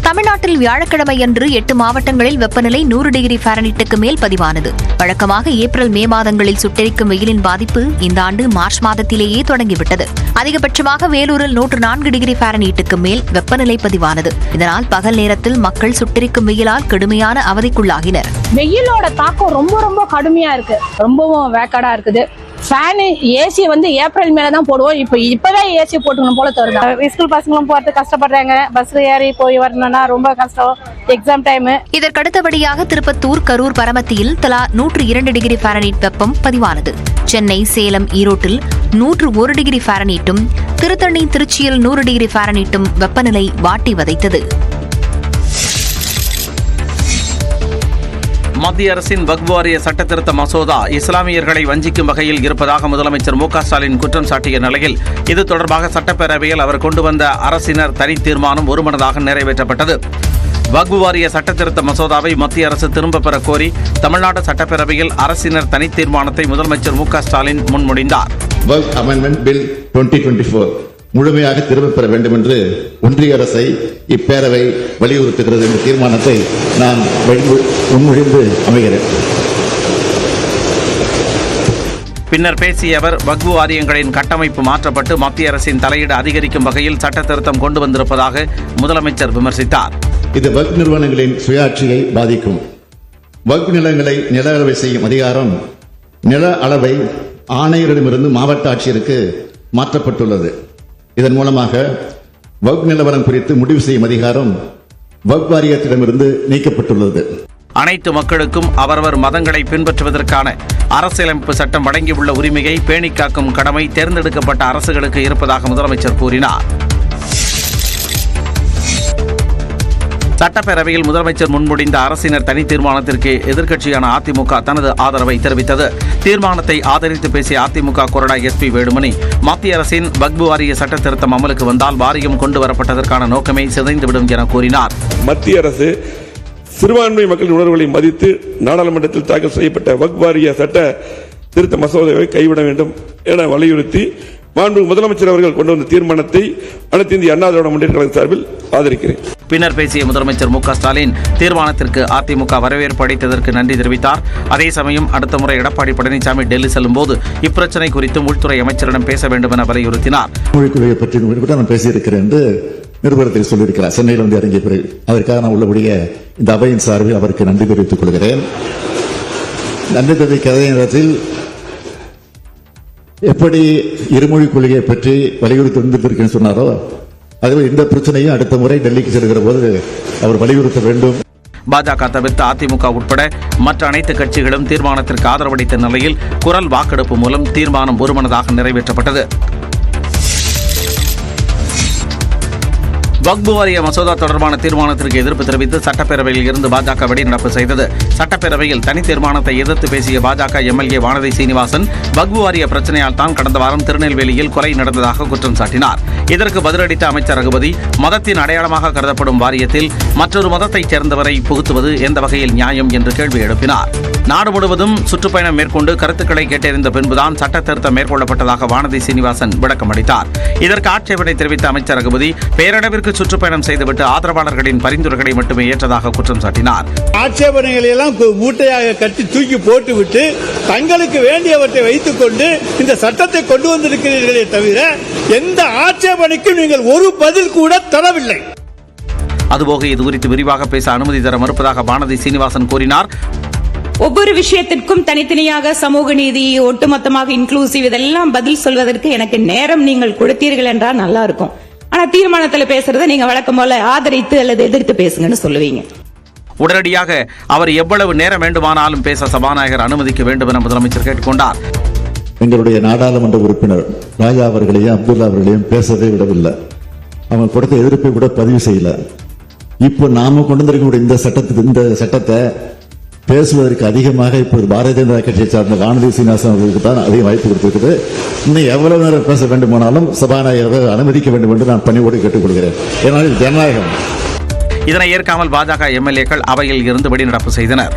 தமிழ்நாட்டில் வியாழக்கிழமையன்று 8 மாவட்டங்களில் வெப்பநிலை 100 டிகிரி ஃபாரன்ஹீட்டுக்கு மேல் பதிவானது. வழக்கமாக ஏப்ரல் மே மாதங்களில் சுட்டெரிக்கும் வெயிலின் பாதிப்பு இந்த ஆண்டு மார்ச் மாதத்திலேயே தொடங்கிவிட்டது. அதிகபட்சமாக வேலூரில் 104 டிகிரி ஃபாரன்ஹீட்டுக்கு மேல் வெப்பநிலை பதிவானது. இதனால் பகல் நேரத்தில் மக்கள் சுட்டெரிக்கும் வெயிலால் கடுமையான அவதிக்குள்ளாகினர். வெயிலோட தாக்கம் ரொம்ப கடுமையா இருக்கு. ரொம்பவும் வேக்காடா இருக்குது. ஃபேனு ஏசி ஏப்ரல் மேல தான் போடுவோம். இப்பதான் ஏசி போட்டுக்கணும் போல தருது. ஸ்கூல் பசங்களும் போறது கஷ்டப்படுறாங்க. பஸ்ல ஏறி போய் வரணும்னா ரொம்ப கஷ்டம். Exam time. இதற்கடுத்தபடியாக திருப்பத்தூர், கரூர், பரமத்தியில் தலா 102 டிகிரி ஃபாரன்ஹீட் வெப்பம் பதிவானது. சென்னை, சேலம், ஈரோட்டில் 101 டிகிரி ஃபாரன்ஹீட்டும், திருத்தணி, திருச்சியில் 100 டிகிரி ஃபாரன்ஹீட்டும் வெப்பநிலை வாட்டி வதைத்தது. மத்திய அரசின் வக்ஃப் வாரிய சட்டத்திருத்த மசோதா இஸ்லாமியர்களை வஞ்சிக்கும் வகையில் இருப்பதாக முதலமைச்சர் மு க ஸ்டாலின் குற்றம் சாட்டிய நிலையில் இது தொடர்பாக சட்டப்பேரவையில் அவர் கொண்டு வந்த அரசினர் தனி தீர்மானம் ஒருமனதாக நிறைவேற்றப்பட்டது. வக்ஃப் வாரிய சட்டத்திருத்த மசோதாவை மத்திய அரசு திரும்பப் பெற கோரி தமிழ்நாடு சட்டப்பேரவையில் அரசினர் தனி தீர்மானத்தை முதலமைச்சர் மு க ஸ்டாலின் முன்மொழிந்தார். வக்ஃப் அமெண்ட்மெண்ட் பில் 2024 முழுமையாக திரும்பப் பெற வேண்டும் என்று ஒன்றிய அரசை இப்பேரவை வலியுறுத்துகிறது என்ற தீர்மானத்தை நான் முன்மொழிந்து அமைகிறேன். பின்னர் பேசிய அவர் வக்ஃப் வாரியங்களின் கட்டமைப்பு மாற்றப்பட்டு மத்திய அரசின் தலையீடு அதிகரிக்கும் வகையில் சட்டத்திருத்தம் கொண்டு வந்திருப்பதாக முதலமைச்சர் விமர்சித்தார். இது வக்ஃப் நிறுவனங்களின் சுயாட்சியை பாதிக்கும். வக்ஃப் நிலங்களை நில அளவை செய்யும் அதிகாரம் நில அளவை ஆணையரிடமிருந்து மாவட்ட ஆட்சியருக்கு மாற்றப்பட்டுள்ளது. இதன் மூலமாக வக்ஃப் நிலவரம் குறித்து முடிவு செய்யும் அதிகாரம் வக்ஃப் வாரியத்திடமிருந்து நீக்கப்பட்டுள்ளது. அனைத்து மக்களுக்கும் அவரவர் மதங்களை பின்பற்றுவதற்கான அரசியலமைப்பு சட்டம் வழங்கியுள்ள உரிமையை பேணிக் காக்கும் கடமை தேர்ந்தெடுக்கப்பட்ட அரசுகளுக்கு இருப்பதாக முதலமைச்சர் கூறினார். சட்டப்பேரவையில் முதலமைச்சர் முன்மொழிந்த அரசினர் தனி தீர்மானத்திற்கு எதிர்க்கட்சியான அதிமுக தனது ஆதரவை தெரிவித்தது. தீர்மானத்தை ஆதரித்து பேசிய அதிமுக கொறடா SP வேலுமணி, மத்திய அரசின் வக்ஃப் வாரிய சட்ட திருத்தம் அமலுக்கு வந்தால் வாரியம் கொண்டு வரப்பட்டதற்கான நோக்கமே சிதைந்துவிடும் என கூறினார். மத்திய அரசு சிறுபான்மை மக்களின் உணர்வுகளை மதித்து நாடாளுமன்றத்தில் தாக்கல் செய்யப்பட்ட வக்ஃப் வாரிய சட்ட திருத்த மசோதாவை கைவிட வேண்டும் என வலியுறுத்தி மாண்புமிகு முதலமைச்சர் அவர்கள் கொண்டு வந்த தீர்மானத்தை அனைத்து இந்திய அண்ணா திராவிட முன்னேற்ற கழகம் சார்பில் ஆதரிக்கிறேன். பின்னர் பேசிய முதலமைச்சர் மு க ஸ்டாலின் தீர்மானத்திற்கு அதிமுக வரவேற்பு அளித்ததற்கு நன்றி தெரிவித்தார். அதே சமயம் அடுத்த முறை எடப்பாடி பழனிசாமி டெல்லி செல்லும் போது இப்பிரச்சினை குறித்து உள்துறை அமைச்சரிடம் பேச வேண்டும் என வலியுறுத்தினார். மொழிக்குழுவை பற்றி நான் பேசியிருக்கிறேன் என்று நிருபரத்தில் சொல்லியிருக்கிறார். சென்னையில் இறங்கிய பிறகு அதற்காக நான் உள்ளபடியே இந்த அவையின் சார்பில் அவருக்கு நன்றி தெரிவித்துக் கொள்கிறேன். நன்றி தெரிவிக்க அதே நேரத்தில் எப்படி இருமொழி கொள்கையை பற்றி வலியுறுத்தி வந்திருக்கேன்னு சொன்னாரோ அதுவே இந்த பிரச்சனையும் அடுத்த முறை டெல்லிக்கு செல்கிற போது அவர் வலியுறுத்த வேண்டும். பாஜக தவிர்த்து அதிமுக உட்பட மற்ற அனைத்து கட்சிகளும் தீர்மானத்திற்கு ஆதரவளித்த நிலையில் குரல் வாக்கெடுப்பு மூலம் தீர்மானம் ஒருமனதாக நிறைவேற்றப்பட்டது. வக்ஃப் வாரிய மசோதா தொடர்பான தீர்மானத்திற்கு எதிர்ப்பு தெரிவித்து சட்டப்பேரவையில் இருந்து பாஜக வெளிநடப்பு செய்தது. சட்டப்பேரவையில் தனி தீர்மானத்தை எதிர்த்து பேசிய பாஜக MLA வானதி சீனிவாசன் வக்ஃப் வாரிய பிரச்சனையால் தான் கடந்த வாரம் திருநெல்வேலியில் கொலை நடந்ததாக குற்றம் சாட்டினார். இதற்கு பதிலளித்த அமைச்சர் ரகுபதி, மதத்தின் அடையாளமாக கருதப்படும் வாரியத்தில் மற்றொரு மதத்தைச் சேர்ந்தவரை புகுத்துவது எந்த வகையில் நியாயம் என்று கேள்வி எழுப்பினார். நாடு முழுவதும் சுற்றுப்பயணம் மேற்கொண்டு கருத்துக்களை கேட்டறிந்த பின்புதான் சட்ட திருத்தம் மேற்கொள்ளப்பட்டதாக வானதி சீனிவாசன் விளக்கம் அளித்தார். இதற்கு ஆட்சேபனை தெரிவித்த அமைச்சர் ரகுபதி, பேரளவிற்கு சுற்றுப்பயணம் செய்துவிட்டு ஆதரவாளர்களின் பரிந்துரைகளை மட்டுமே ஏற்றதாக குற்றம் சாட்டினார். ஆட்சேபனைகளை எல்லாம் மூட்டையாக கட்டி தூக்கி போட்டுவிட்டு தங்களுக்கு வேண்டியவற்றை வைத்துக் கொண்டு இந்த சட்டத்தை கொண்டு வந்திருக்கிறீர்களே தவிர எந்த ஆட்சேபனைக்கும் நீங்கள் ஒரு பதில் கூட தரவில்லை. அதுபோக இது குறித்து விரிவாக பேச அனுமதி தர மறுப்பதாக வானதி சீனிவாசன் கூறினார். ஒவ்வொரு விஷயத்திற்கும் தனித்தனியாக சமூக நீதி, ஒட்டுமொத்தமாக இன்க்ளூசிவ் இதெல்லாம் பதில் சொல்வதற்கு எனக்கு நேரம் நீங்கள் கொடுத்தீர்கள் என்றால் நல்லா இருக்கும். ஆனா தீர்மானத்தில் பேசுறதை நீங்க வழக்கம் போல ஆதரித்து அல்லது எதிர்த்து பேசுங்கன்னு சொல்லுவீங்க. உடனடியாக அவர் எவ்வளவு நேரம் வேண்டுமானாலும் பேச சபாநாயகர் அனுமதிக்க வேண்டும் என முதலமைச்சர் கேட்டுக்கொண்டார். எங்களுடைய நாடாளுமன்ற உறுப்பினர் ராஜா அவர்களையும் அப்துல்லா அவர்களையும் பேசவே விடவில்லை. அவங்க கொடுத்த எதிர்ப்பை கூட பதிவு செய்யல. இப்போ நாம கொண்டு வந்திருக்கக்கூடிய இந்த சட்டத்தை பேசுவதற்கு அதிகமாக இப்போது பாரதிய ஜனதா கட்சியை சார்ந்த வானதி சீனிவாசன் அவர்களுக்கு தான் அதிக வாய்ப்பு கொடுத்திருக்கிறது. இன்னும் எவ்வளவு நேரம் பேச வேண்டுமானாலும் சபாநாயகர் அனுமதிக்க வேண்டும் என்று நான் பணிவோடு கேட்டுக்கொள்கிறேன். ஏனால் ஜனநாயகம். இதனை ஏற்காமல் பாஜக MLAக்கள் அவையில் இருந்து வெளிநடப்பு செய்தனர்.